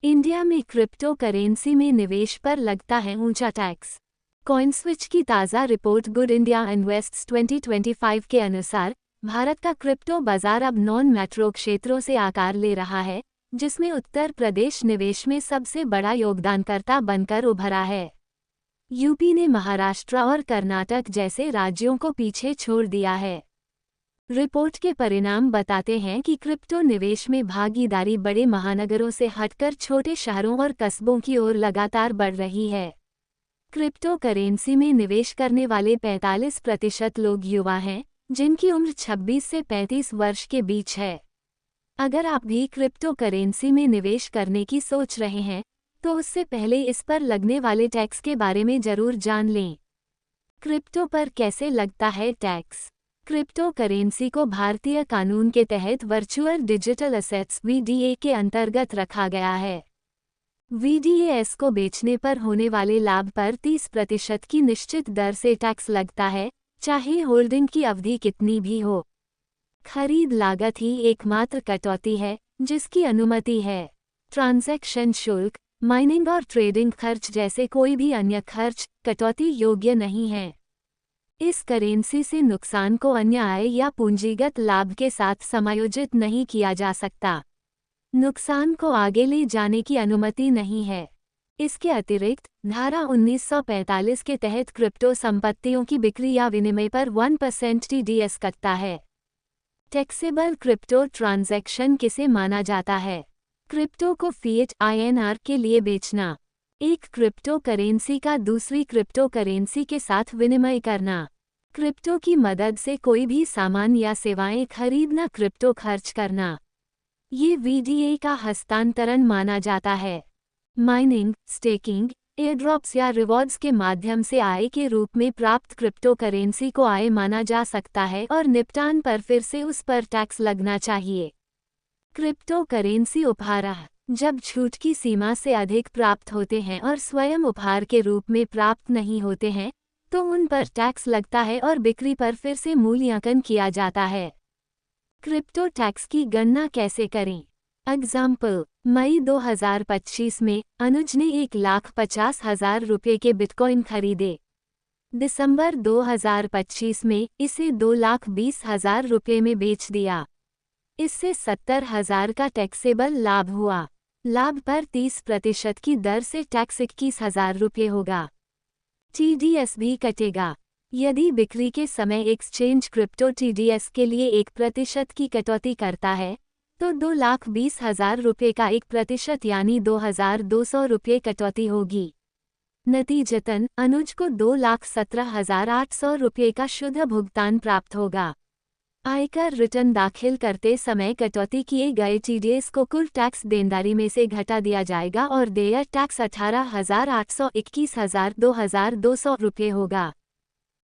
India में crypto currency में निवेश पर लगता है ऊंचा टैक्स। कॉइनस्विच की ताज़ा रिपोर्ट गुड इंडिया इन्वेस्ट्स 2025 के अनुसार भारत का क्रिप्टो बाजार अब नॉन मैट्रो क्षेत्रों से आकार ले रहा है, जिसमें उत्तर प्रदेश निवेश में सबसे बड़ा योगदानकर्ता बनकर उभरा है। यूपी ने महाराष्ट्र और कर्नाटक जैसे राज्यों को पीछे छोड़ दिया है। रिपोर्ट के परिणाम बताते हैं कि क्रिप्टो निवेश में भागीदारी बड़े महानगरों से हटकर छोटे शहरों और कस्बों की ओर लगातार बढ़ रही है। क्रिप्टो करेंसी में निवेश करने वाले 45% लोग युवा हैं, जिनकी उम्र 26 से 35 वर्ष के बीच है। अगर आप भी क्रिप्टो करेंसी में निवेश करने की सोच रहे हैं, तो उससे पहले इस पर लगने वाले टैक्स के बारे में जरूर जान लें। क्रिप्टो पर कैसे लगता है टैक्स? क्रिप्टो करेंसी को भारतीय कानून के तहत वर्चुअल डिजिटल एसेट्स (वीडीए) के अंतर्गत रखा गया है। वीडीएएस को बेचने पर होने वाले लाभ पर 30% की निश्चित दर से टैक्स लगता है, चाहे होल्डिंग की अवधि कितनी भी हो। खरीद लागत ही एकमात्र कटौती है जिसकी अनुमति है। ट्रांजैक्शन शुल्क, माइनिंग और ट्रेडिंग खर्च जैसे कोई भी अन्य खर्च कटौती योग्य नहीं है। इस करेंसी से नुकसान को अन्य आय या पूंजीगत लाभ के साथ समायोजित नहीं किया जा सकता। नुकसान को आगे ले जाने की अनुमति नहीं है। इसके अतिरिक्त धारा 1945 के तहत क्रिप्टो संपत्तियों की बिक्री या विनिमय पर 1% टीडीएस कटता है। टैक्सेबल क्रिप्टो ट्रांजैक्शन किसे माना जाता है? क्रिप्टो को फिएट आईएनआर के लिए बेचना, एक क्रिप्टो करेंसी का दूसरी क्रिप्टो करेंसी के साथ विनिमय करना, क्रिप्टो की मदद से कोई भी सामान या सेवाएं खरीदना, क्रिप्टो खर्च करना, ये वीडीए का हस्तांतरण माना जाता है। माइनिंग, स्टेकिंग, एयरड्रॉप्स या रिवॉर्ड्स के माध्यम से आय के रूप में प्राप्त क्रिप्टो करेंसी को आय माना जा सकता है और निपटान पर फिर से उस पर टैक्स लगना चाहिए। क्रिप्टो करेंसी उपहार, जब छूट की सीमा से अधिक प्राप्त होते हैं और स्वयं उपहार के रूप में प्राप्त नहीं होते हैं, तो उन पर टैक्स लगता है और बिक्री पर फिर से मूल्यांकन किया जाता है। क्रिप्टो टैक्स की गणना कैसे करें? एग्जाम्पल, मई 2025 में अनुज ने 1,50,000 रुपये के बिटकॉइन खरीदे। दिसंबर 2025 में इसे 2,20,000 रुपये में बेच दिया। इससे 70,000 का टैक्सेबल लाभ हुआ। लाभ पर 30% की दर से टैक्स 21,000 रुपये होगा। टीडीएस भी कटेगा। यदि बिक्री के समय एक्सचेंज क्रिप्टो टीडीएस के लिए 1% की कटौती करता है, तो 2,20,000 रुपये का 1% यानी 2,200 रुपये कटौती होगी। नतीजतन अनुज को 2,17,800 रुपये का शुद्ध भुगतान प्राप्त होगा। आयकर रिटर्न दाखिल करते समय कटौती किए गए टीडीएस को कुल टैक्स देनदारी में से घटा दिया जाएगा और देय टैक्स 18,821,2,200 रुपये होगा।